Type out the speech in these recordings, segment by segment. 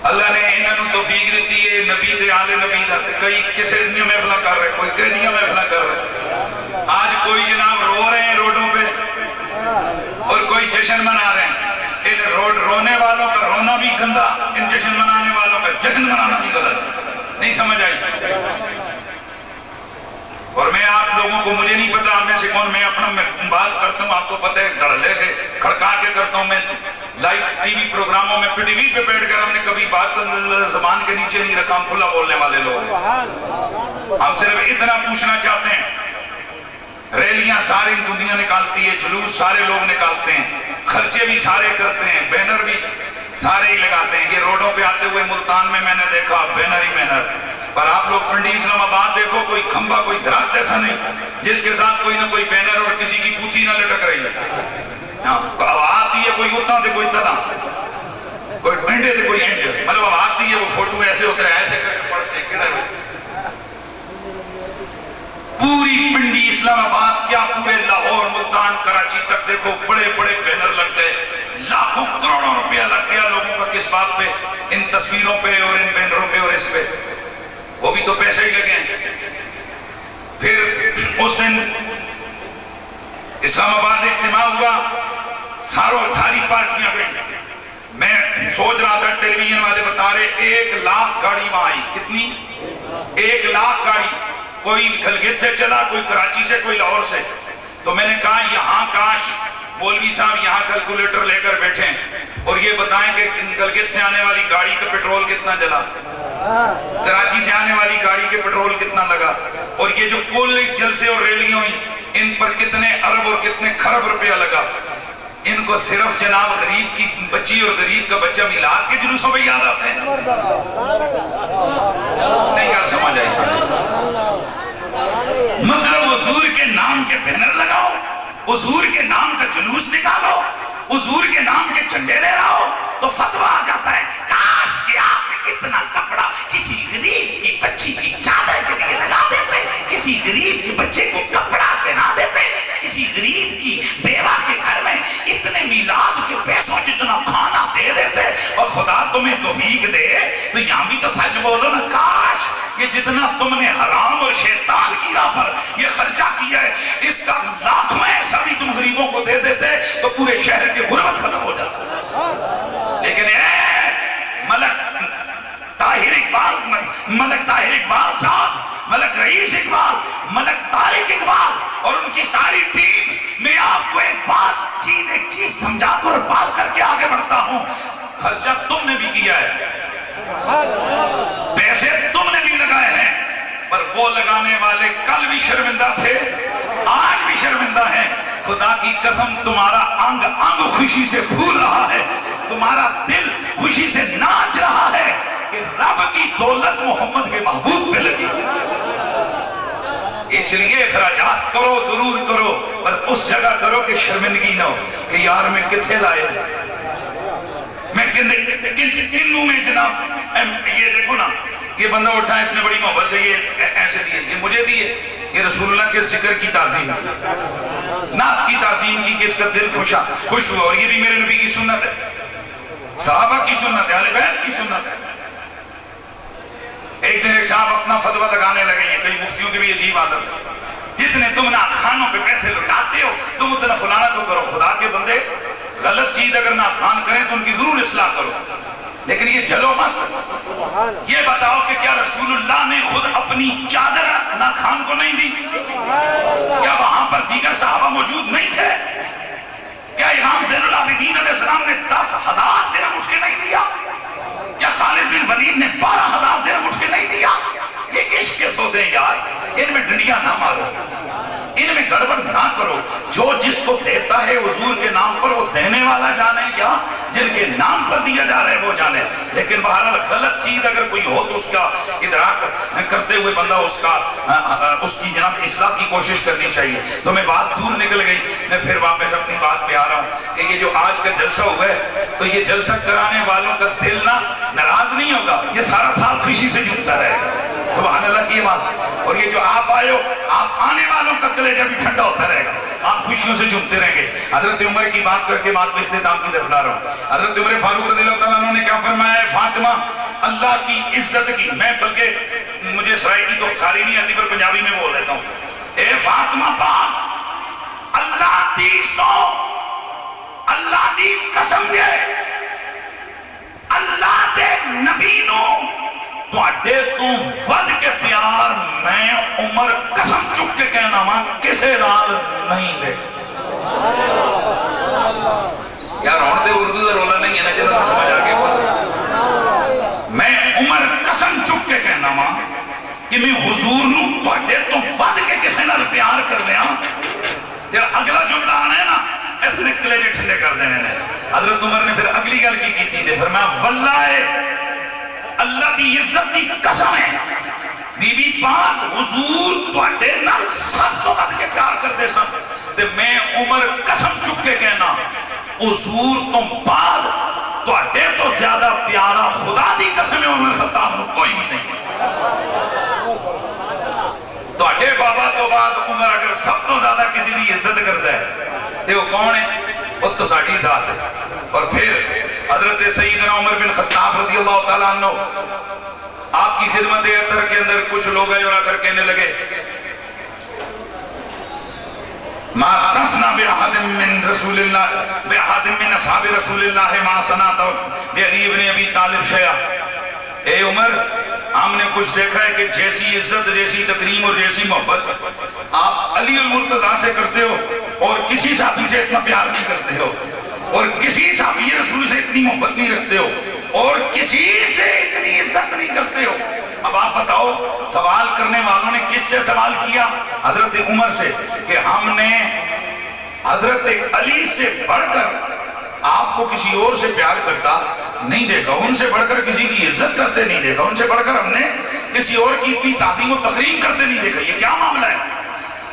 اللہ نے انہوں توفیق دیتی ہے نبی دے آل نبی دا کئی کسے دنیا محفلہ کر رہے کوئی کہنیاں محفلہ کر رہے آج کوئی جناب رو رہے ہیں روڈوں پہ اور کوئی جشن منا رہے ہیں ان رونے والوں کا رونا بھی گندا ان جشن منانے والوں کا جشن منانا بھی غلط نہیں سمجھ آئی اور میں آپ لوگوں کو مجھے نہیں پتا آپ میں سے کون میں اپنا بات کرتا ہوں آپ کو پتہ ہے دھڑلے سے کھڑکا کے کرتا ہوں میں لائیو ٹی وی پروگراموں میں پی ٹی وی پہ بیٹھ کر ہم نے کبھی بات زبان کے نیچے نہیں رکھا ہم کھلا بولنے والے لوگ ہم صرف اتنا پوچھنا چاہتے ہیں ریلیاں ساری دنیا نکالتی ہے جلوس سارے لوگ نکالتے ہیں خرچے بھی سارے کرتے ہیں بینر بھی سارے ہی لگاتے ہیں یہ روڈوں پہ آتے ہوئے ملتان میں نے دیکھا بینر ہی بینر پر آپ لوگ پنڈی اسلام آباد دیکھو کوئی کھمبا کوئی درخت ایسا نہیں جس کے ساتھ کوئی نہ کوئی بینر اور کسی کی پوچھی نہ لٹک رہی ہے آواز دی ہے کوئی اتنا دے کوئی تلا کوئی پنڈے دے کوئی اینڈ مطلب آواز دی ہے وہ فوٹو ایسے ہوتا ہے ایسے کر کے پڑھتے ہیں کدھر پوری پنڈی اسلام آباد کیا پورے لاہور ملتان کراچی تک دیکھو بڑے بڑے بینر لگ گئے لاکھوں کروڑوں روپیہ لگ گیا لوگوں کا کس بات پہ ان تصویروں پہ اور ان بینروں پہ اور اس پہ وہ بھی تو پیسے ہی لگے ہیں پھر اس دن اسلام آباد اجتماع ہوا ساری پارٹیاں پہ میں سوچ رہا تھا ٹیلی ویژن والے بتا رہے 1 لاکھ گاڑی وہاں آئی کتنی 1 لاکھ گاڑی کوئی گلگت سے چلا کوئی کراچی سے کوئی لاہور سے تو میں نے کہا یہاں کاش مولوی صاحب یہاں کیلکولیٹر لے کر بیٹھیں اور یہ بتائیں کہ گلگت سے آنے والی گاڑی کا پیٹرول کتنا جلا کراچی سے آنے والی گاڑی کے پیٹرول کتنا لگا اور یہ جو کل جلسے اور ریلیاں ہوئی ان پر کتنے ارب اور کتنے خرب روپیہ لگا ان کو صرف جناب غریب کی بچی اور غریب کا بچہ میلاد کے جلوسوں پہ یاد آتے ہیں نہیں کیا سمجھ آئی مطلب حضور کے نام کے بینر لگاؤ حضور کے نام کا جلوس نکالو حضور کے نام کے جھنڈے لے رہو تو فتویٰ آ جاتا ہے کاش کہ آپ اتنا کپڑا کسی غریب کی بچی کی چادر کے لیے لگا دیتے کسی غریب کے بچے کو کپڑا پہنا دیتے کسی غریب کی بیوہ کے گھر میں اتنے میلاد کے پیسوں جتنا کھانا دے دیتے اور خدا تمہیں توفیق دے تو یہاں بھی تو سچ بولو نا کاش یہ جتنا تم نے حرام اور شیطان کی راہ پر یہ خرچہ کیا ہے اس کا لاکھوں ایسا بھی تم غریبوں کو دے دیتے تو پورے شہر کے غربت ختم ہو جاتا لیکن ملک طاہر اقبال صاحب ملک رئیس اقبال ملک طارق اقبال اور ان کی ساری ٹیم میں آپ کو ایک چیز سمجھا کر بات کر کے آگے بڑھتا ہوں خرچہ تم نے بھی کیا ہے پیسے تم نے بھی لگائے ہیں پر وہ لگانے والے کل بھی شرمندہ تھے آج بھی شرمندہ ہیں خدا کی قسم تمہارا انگ انگ خوشی سے پھول رہا ہے تمہارا دل خوشی سے ناچ رہا ہے کہ رب کی دولت محمد کے محبوب پہ لگی اس لیے اخراجات کرو ضرور کرو پر اس جگہ کرو کہ شرمندگی نہ ہو کہ یار میں کتھے لائے میں کنوں میں جناب یہ دیکھو نا یہ بندہ اٹھا اس نے بڑی محبت سے یہ ایسے دیے یہ مجھے دیے یہ رسول اللہ کے ذکر کی تعظیم کی نعت کی تعظیم کی کہ اس کا دل خوش ہوا اور یہ بھی میرے نبی کی سنت ہے صحابہ کی سنت ہے اہل بیت کی سنت ہے ایک دن ایک صاحب اپنا فتویٰ لگانے لگے یہ کئی مفتیوں کی بھی عجیب عادت ہے جتنے تم نعت خانوں پہ پیسے لٹاتے ہو تم اتنا فلانا تو کرو خدا کے بندے غلط چیز اگر نعت خان کریں تو ان کی ضرور اصلاح کرو لیکن یہ جلو مت یہ بتاؤ کہ کیا رسول اللہ نے خود اپنی چادر نعت خان کو نہیں دی کیا وہاں پر دیگر صحابہ موجود نہیں تھے کیا امام زین العابدین علیہ السلام نے 10,000 درہم اٹھ کے نہیں دیا کیا خالد بن ولید نے 12,000 درہم اٹھ کے نہیں دیا یہ عشق کے سودے یار ان میں ڈنڈیاں نہ مارو ان میں گڑبڑ نہ کرو جو جس کو دیتا ہے حضور کے نام پر وہ دینے والا جانے یا جن کے نام پر دیا جا رہا ہے وہ جانے لیکن بہرحال غلط چیز اگر کوئی ہو تو اس کا ادراک کرتے ہوئے بندہ اس کی جناب اصلاح کی کوشش کرنی چاہیے تو میں بات دور نکل گئی میں پھر واپس اپنی بات پہ آ رہا ہوں کہ یہ جو آج کا جلسہ ہوا ہے تو یہ جلسہ کرانے والوں کا دل نہ ناراض نہیں ہوگا یہ سارا سال خوشی سے جھومتا رہے گا سبحان اللہ کی بات اور یہ جو آپ آئے ہو آپ آنے والوں کا کلیجہ بھی ٹھنڈا ہوتا رہے گا آپ خوشیوں سے جھومتے رہیں گے حضرت عمر کی بات کر کے بات پہ اختتام کی طرف لا رہا ہوں حضرت عمر فاروق رضی اللہ تعالیٰ عنہ نے کیا فرمایا ہے فاطمہ اللہ کی عزت کی، میں بلکہ مجھے سرائکی تو ساری نہیں آتی پر پنجابی میں بول لیتا ہوں، اے فاطمہ پاک اللہ دی سو، اللہ دی قسم دے، اللہ دے نبی نو تواڈے تو ود کے پیار میں عمر قسم چک کے کہنا وا کسے نال نہیں دے۔ یار ہون تے اردو دا رولا نہیں ہے نا جنہاں سمجھ آ گیا، میں عمر قسم چک کے کہنا وا کہ میں حضور نو تواڈے تو ود کے کسے نال پیار کر دیا۔ جب اگلا جملہ آنا ہے نا اس نے کلیجے ٹھنڈے کر دینے نے۔ حضرت عمر نے پھر اگلی گل کی تھی دے فرمایا واللہ اللہ دی عزت دی قسم ہے بی بی پاک حضور تواڈے نال سب تو ود کے پیار کردے سن تے میں عمر قسم چک کے کہنا حضور تو بعد تواڈے تو زیادہ پیارا خدا دی قسم عمر خطاب نو کوئی بھی نہیں۔ تواڈے بابا تو بعد عمر اگر سب تو زیادہ کسی دی عزت کردا ہے تے وہ کون ہے؟ وہ تو ساڈی ذات ہے۔ اور پھر حضرت سیدنا عمر بن خطاب رضی اللہ تعالیٰ عنہ آپ کی خدمت اطہر کے اندر کچھ لوگ آئے اور آ کر کہنے لگے ما رسنا بأحد من رسول اللہ بأحد من اصحاب رسول اللہ ما صنعت بعلی ابن ابی طالب شیعہ۔ اے عمر ہم نے کچھ دیکھا ہے کہ جیسی عزت جیسی تکریم اور جیسی محبت آپ علی المرتضیٰ سے کرتے ہو اور کسی صحابی سے اتنا پیار نہیں کرتے ہو اور کسی صحابی رسول سے اتنی محبت نہیں رکھتے ہو اور کسی سے اتنی عزت نہیں کرتے ہو۔ اب آپ بتاؤ سوال کرنے والوں نے کس سے سوال کیا؟ حضرت عمر سے کہ ہم نے حضرت علی سے بڑھ کر آپ کو کسی اور سے پیار کرتا نہیں دیکھا، ان سے بڑھ کر کسی کی عزت کرتے نہیں دیکھا، ان سے بڑھ کر ہم نے کسی اور کی تعظیم و تقریم کرتے نہیں دیکھا، یہ کیا معاملہ ہے؟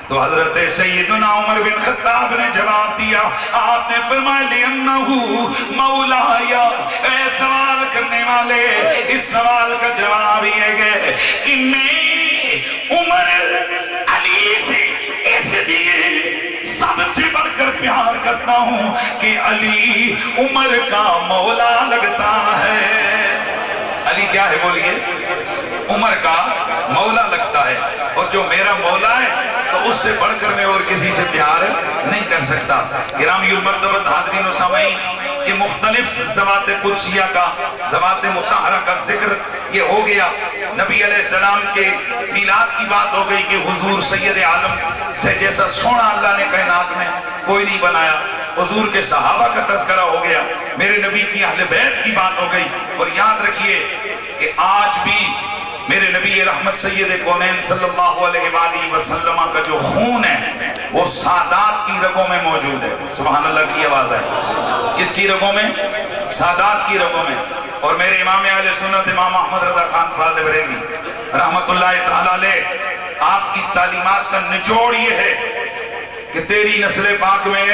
تو حضرت سیدنا عمر بن خطاب نے جواب دیا، آپ نے فرمایا لِأَنَّهُ مَوْلَايَ، اے سوال کرنے والے اس سوال کا جواب یہ ہے کہ میں عمر علی سے اس لیے سب سے بڑھ کر پیار کرتا ہوں کہ علی عمر کا مولا لگتا ہے۔ علی کیا ہے بولیے؟ عمر کا مولا لگتا ہے، اور جو میرا مولا ہے تو اس سے بڑھ کر میں اور کسی سے پیار نہیں کر سکتا۔ گرامی المرتبت حاضرین و سامعین، یہ مختلف ذوات قدسیہ کا ذوات مطہرہ کا ذکر یہ ہو گیا۔ نبی علیہ السلام کے میلاد کی بات ہو گئی کہ حضور سید عالم سے جیسا سونا اللہ نے کائنات میں کوئی نہیں بنایا۔ حضور کے صحابہ کا تذکرہ ہو گیا، میرے نبی کی اہل بیت کی بات ہو گئی۔ اور یاد رکھیے کہ آج بھی میرے نبی رحمت سید کونین صلی اللہ علیہ وآلہ وسلم کا جو خون ہے وہ سادات کی رگوں میں موجود ہے۔ سبحان اللہ کی آواز ہے۔ کس کی رگوں میں؟ سادات کی رگوں میں۔ اور میرے امام اہل سنت امام احمد رضا خان فاضل بریلوی رحمت اللہ تعالیٰ علیہ آپ کی تعلیمات کا نچوڑ یہ ہے کہ تیری نسل پاک میں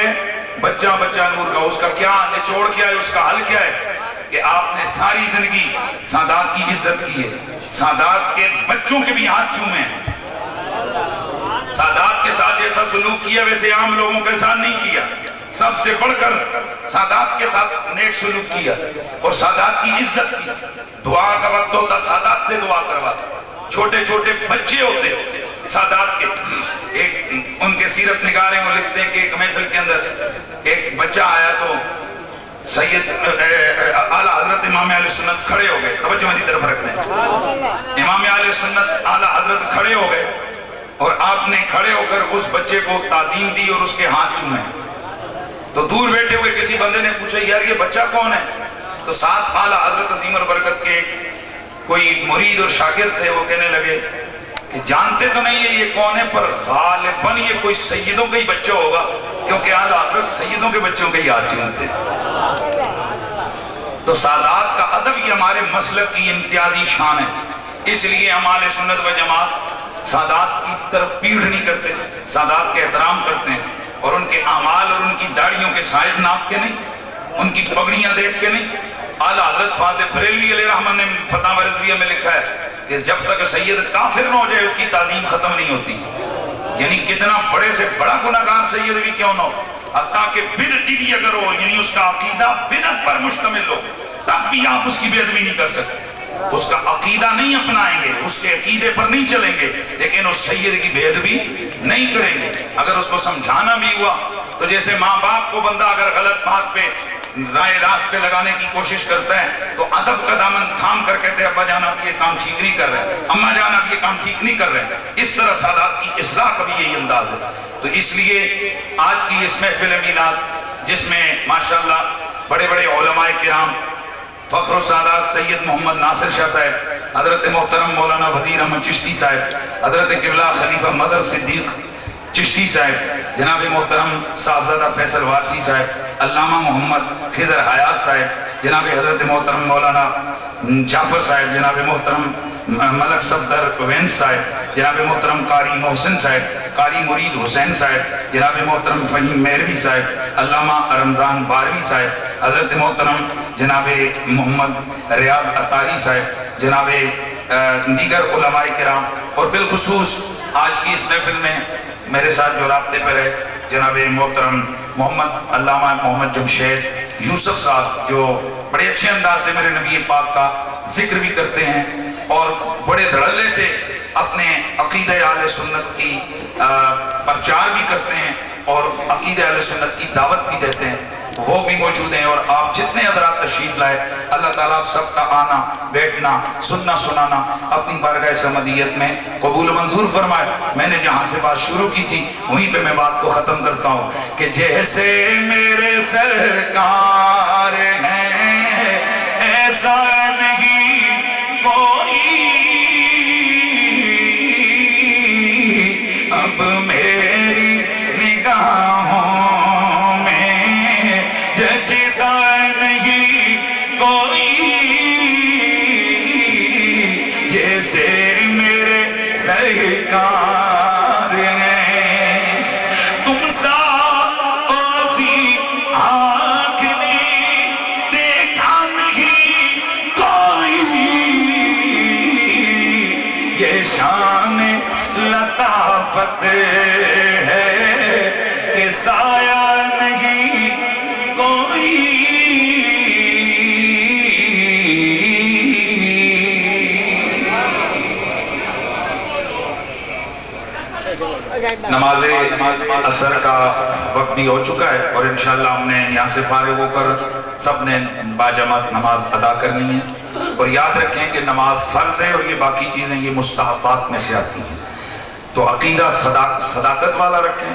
بچہ بچہ نور کا، اس کا کیا نچوڑ کیا ہے، اس کا حل کیا ہے کہ آپ نے ساری زندگی سادات کی عزت کی ہے، سادات کے بچوں کے بھی ہاتھ چومے ہیں، سادات کے ساتھ جیسا سلوک کیا ویسے عام لوگوں کے ساتھ نہیں کیا، سب سے بڑھ کر سادات کے ساتھ نیک سلوک کیا اور سادات کی عزت کی۔ دعا کا وقت ہوتا سادات سے دعا کرواتا، چھوٹے چھوٹے بچے ہوتے سادات کے، ایک ان کے سیرت نگارے میں لکھتے ہیں کہ ایک محفل کے اندر ایک بچہ آیا تو سید اعلیٰ حضرت امام اہل سنت کھڑے ہو گئے، توجہ میری طرف رکھ دیں، امام اہل سنت اعلیٰ حضرت کھڑے ہو گئے اور آپ نے کھڑے ہو کر اس بچے کو تعظیم دی اور اس کے ہاتھ چومے۔ تو دور بیٹھے ہوئے کسی بندے نے پوچھا یار یہ بچہ کون ہے؟ تو ساتھ اعلیٰ حضرت عظیم البرکت کے کوئی مرید اور شاگرد تھے، وہ کہنے لگے کہ جانتے تو نہیں ہے یہ کون ہے، پر غالباً یہ کوئی سیدوں کا ہی بچہ ہوگا، کیونکہ اعلیٰ حضرت سیدوں کے بچوں کے ہی ہاتھ چومتے۔ تو سادات کا ادب یہ ہمارے مسلک کی امتیازی شان ہے، اس لیے ہم اہل سنت و جماعت سادات کی طرف پیڑھ نہیں کرتے، سادات کے احترام کرتے ہیں اور ان کے اعمال اور ان کی داڑھیوں کے سائز ناپ کے نہیں، ان کی پگڑیاں دیکھ کے نہیں۔ اعلیٰ حضرت فاضل بریلوی علیہ رحمہ نے فتاوی رضویہ میں لکھا ہے کہ جب تک سید کافر نہ ہو جائے اس کی تعظیم ختم نہیں ہوتی، یعنی کتنا بڑے سے بڑا گناہگار سید بھی کیوں نہ ہو، حتیٰ کہ بدعتی بھی اگر ہو، یعنی اس کا عقیدہ بدعت پر مشتمل ہو، تب بھی آپ اس کی بے ادبی نہیں کر سکتے۔ اس کا عقیدہ نہیں اپنائیں گے، اس کے عقیدے پر نہیں چلیں گے، لیکن اس سید کی بے ادبی نہیں کریں گے۔ اگر اس کو سمجھانا بھی ہوا تو جیسے ماں باپ کو بندہ اگر غلط بات پہ رائے راست پہ لگانے کی کوشش کرتا ہے تو ادب کا دامن تھام کر کہتے ہیں ابا جان آپ یہ کام ٹھیک نہیں کر رہے، اماں جان آپ یہ کام ٹھیک نہیں کر رہے۔ اس طرح سادات کی اصلاح کا بھی یہی انداز ہے۔ تو اس لیے آج کی اس محفل میلاد جس میں ماشاءاللہ بڑے بڑے علماء کرام، فخر السادات سید محمد ناصر شاہ صاحب، حضرت محترم مولانا وزیر احمد چشتی صاحب، حضرت قبلہ خلیفہ مدر صدیق چشتی صاحب، جناب محترم صاحبزادہ فیصل وارسی صاحب، علامہ محمد خضر حیات صاحب، جناب حضرت محترم مولانا جعفر صاحب، جناب محترم ملک صفدر وینس صاحب، جناب محترم قاری محسن صاحب، قاری مرید حسین صاحب، جناب محترم فہیم مہروی صاحب، علامہ رمضان باروی صاحب، حضرت محترم جناب محمد ریاض عطاری صاحب، جناب دیگر علماء کرام، اور بالخصوص آج کی اس محفل میں میرے ساتھ جو رابطے پر ہے جناب محترم محمد علامہ محمد جمشید یوسف صاحب، جو بڑے اچھے انداز سے میرے نبی پاک کا ذکر بھی کرتے ہیں اور بڑے دھڑلے سے اپنے عقیدہ اہل سنت کی پرچار بھی کرتے ہیں اور عقیدہ اہل سنت کی دعوت بھی دیتے ہیں، وہ بھی موجود ہیں۔ اور آپ جتنے حضرات تشریف لائے، اللہ تعالیٰ آپ سب کا آنا بیٹھنا سننا سنانا اپنی بارگاہ سمدیت میں قبول منظور فرمائے۔ میں نے جہاں سے بات شروع کی تھی وہیں پہ میں بات کو ختم کرتا ہوں کہ جیسے میرے سرکار ہیں ایسا نہیں کوئی، اب میری نگاہوں میں جچتا نہیں کوئی، جیسے میرے سرکار ہیں۔ تم سا قاضی آنکھ نے دیکھا نہیں کوئی، یہ شان لطافت ہے کہ سایہ نہیں کوئی۔ نماز عصر کا وقت بھی ہو چکا ہے اور انشاءاللہ ہم نے یہاں سے فارغ ہو کر سب نے باجماعت نماز ادا کرنی ہے، اور یاد رکھیں کہ نماز فرض ہے اور یہ باقی چیزیں یہ مستحبات میں سے آتی ہیں۔ تو عقیدہ صداقت والا رکھیں،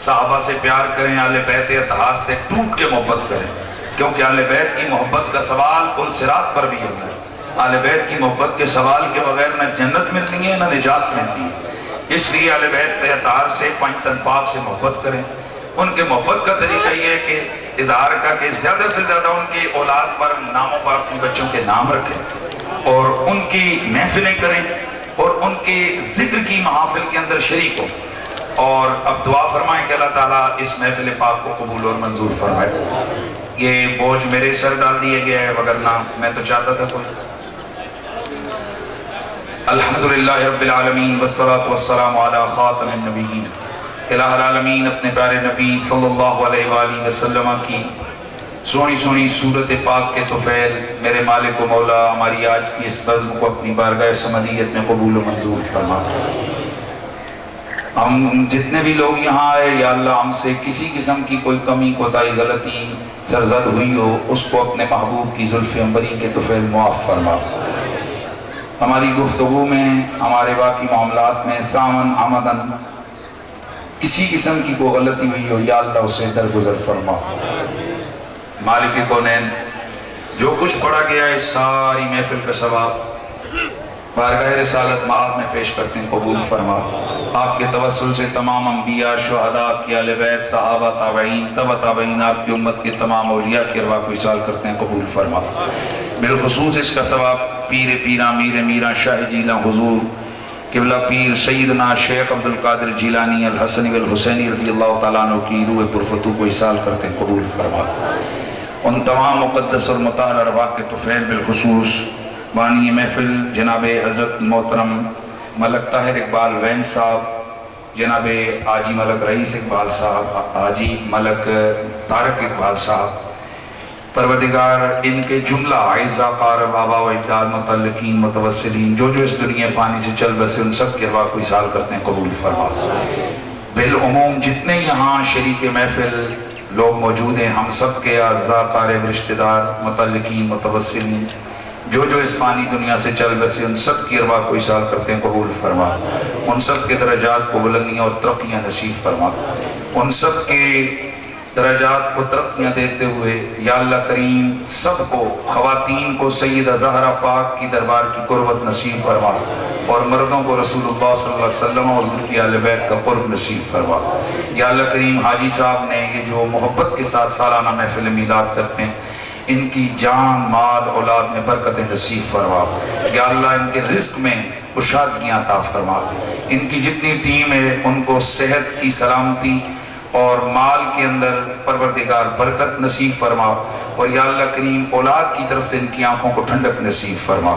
صحابہ سے پیار کریں، اہل بیت اطہار سے ٹوٹ کے محبت کریں، کیونکہ اہل بیت کی محبت کا سوال پل صراط پر بھی ہونا ہے۔ اہل بیت کی محبت کے سوال کے بغیر نہ جنت ملتی ہے نہ نجات ملتی ہے، اس لیے اہل بیت اطہار سے پنج تن پاک سے محبت کریں۔ ان کے محبت کا طریقہ یہ ہے کہ اظہار کا کہ زیادہ سے زیادہ ان کے اولاد پر ناموں پر اپنے بچوں کے نام رکھیں اور ان کی محفلیں کریں اور ان کے ذکر کی محافل کے اندر شریک ہوں، اور اب دعا فرمائیں کہ اللہ تعالیٰ اس محفل پاک کو قبول اور منظور فرمائے۔ یہ بوجھ میرے سر ڈال دیے گیا ہے، وگرنہ میں تو چاہتا تھا کوئی۔ الحمدللہ رب العالمین والصلاة والسلام علی خاتم النبیین۔ الہ العالمین اپنے پیارے نبی صلی اللہ علیہ وآلہ وسلم کی سونی سونی صورت پاک کے طفیل میرے مالک و مولا ہماری آج کی اس بزم کو اپنی بارگاہ سمدیت میں قبول و منظور فرما۔ ہم جتنے بھی لوگ یہاں آئے یا اللہ ہم سے کسی قسم کی کوئی کمی کوتاہی غلطی سرزد ہوئی ہو اس کو اپنے محبوب کی زلف عنبری کے طفیل معاف فرما۔ ہماری گفتگو میں ہمارے باقی معاملات میں سامن آمدن کسی قسم کی کوئی غلطی ہوئی ہو یا اللہ اسے درگزر فرما۔ مالک کونین جو کچھ پڑھا گیا ہے ساری محفل کا ثواب بارگاہ رسالت معاد میں پیش کرتے ہیں، قبول فرما۔ آپ کے توسل سے تمام انبیاء، شہداء، آپ کی اہل بیت، صحابہ، تابعین، تبع تابعین، آپ کی امت کے تمام اولیاء کی ارواح کو ایصال کرتے ہیں، قبول فرما۔ بالخصوص اس کا ثواب پیر پیرا میر میرا شاہ جیلہ حضور قبلہ پیر سیدنا شیخ عبدالقادر جیلانی الحسنی والحسینی رضی اللہ تعالیٰ عنہ کی روح پرفتو کو ایصال کرتے ہیں، قبول فرما۔ ان تمام مقدس اور مطہر ارواح کے طفیل بالخصوص بانی محفل جناب حضرت محترم ملک طاہر اقبال وین صاحب، جناب حاجی ملک رئیس اقبال صاحب، حاجی ملک طارق اقبال صاحب، پروردگار ان کے جملہ اعزا قارب آبا و اجداد متعلقین متوسلین جو جو اس دنیا فانی سے چل بسے ان سب کے ارواح کو ایصال کرتے ہیں قبول فرما۔ بالعموم جتنے یہاں شریک محفل لوگ موجود ہیں ہم سب کے اعزا قارب رشتہ دار متعلقین متوسلین جو جو اس فانی دنیا سے چل بسے ان سب کی ارواح کو ایصال کرتے ہیں قبول فرما، ان سب کے درجات کو بلندیاں اور ترقیاں نصیب فرما، ان سب کے درجات کو ترقیاں دیتے ہوئے یا اللہ کریم سب کو خواتین کو سیدہ زہرا پاک کی دربار کی قربت نصیب فرما اور مردوں کو رسول اللہ صلی اللہ علیہ وسلم اور حضور کی اہل بیت کا قرب نصیب فرما۔ یا اللہ کریم حاجی صاحب نے یہ جو محبت کے ساتھ سالانہ محفل میلاد کرتے ہیں ان کی جان مال اولاد میں برکتیں نصیب فرما۔ یا اللہ ان کے رزق میں کشادگیاں عطا فرما، ان کی جتنی ٹیم ہے ان کو صحت کی سلامتی اور مال کے اندر پروردگار برکت نصیب فرما، اور یا اللہ کریم اولاد کی طرف سے ان کی آنکھوں کو ٹھنڈک نصیب فرما،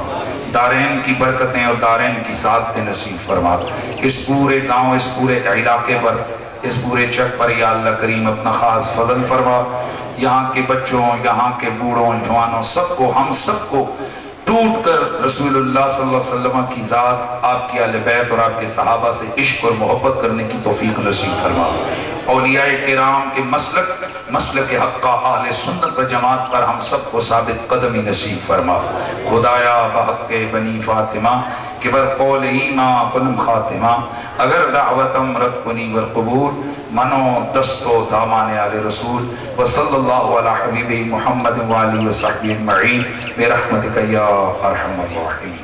دارین کی برکتیں اور دارین کی سعادتیں نصیب فرما۔ اس پورے گاؤں اس پورے علاقے پر اس پورے چک پر یا اللہ کریم اپنا خاص فضل فرما، یہاں کے بچوں یہاں کے بوڑھوں جوانوں سب کو ہم سب کو ٹوٹ کر رسول اللہ صلی اللہ علیہ وسلم کی ذات آپ کی اہل بیت اور آپ کے صحابہ سے عشق اور محبت کرنے کی توفیق نصیب فرما۔ اولیاء کرام کے مسلک حق اہل سنت و جماعت پر ہم سب کو ثابت قدمی نصیب فرما۔ خدایا بحق بنی فاطمہ کہ بر قول ایما کنم خاتمہ، اگر دعوتم رد کنی والقبول منو دستو دامان آل رسول، وصلی اللہ علی حبیب محمد وآلہ وصحبہ اجمعین برحمتک یا ارحم الراحمین۔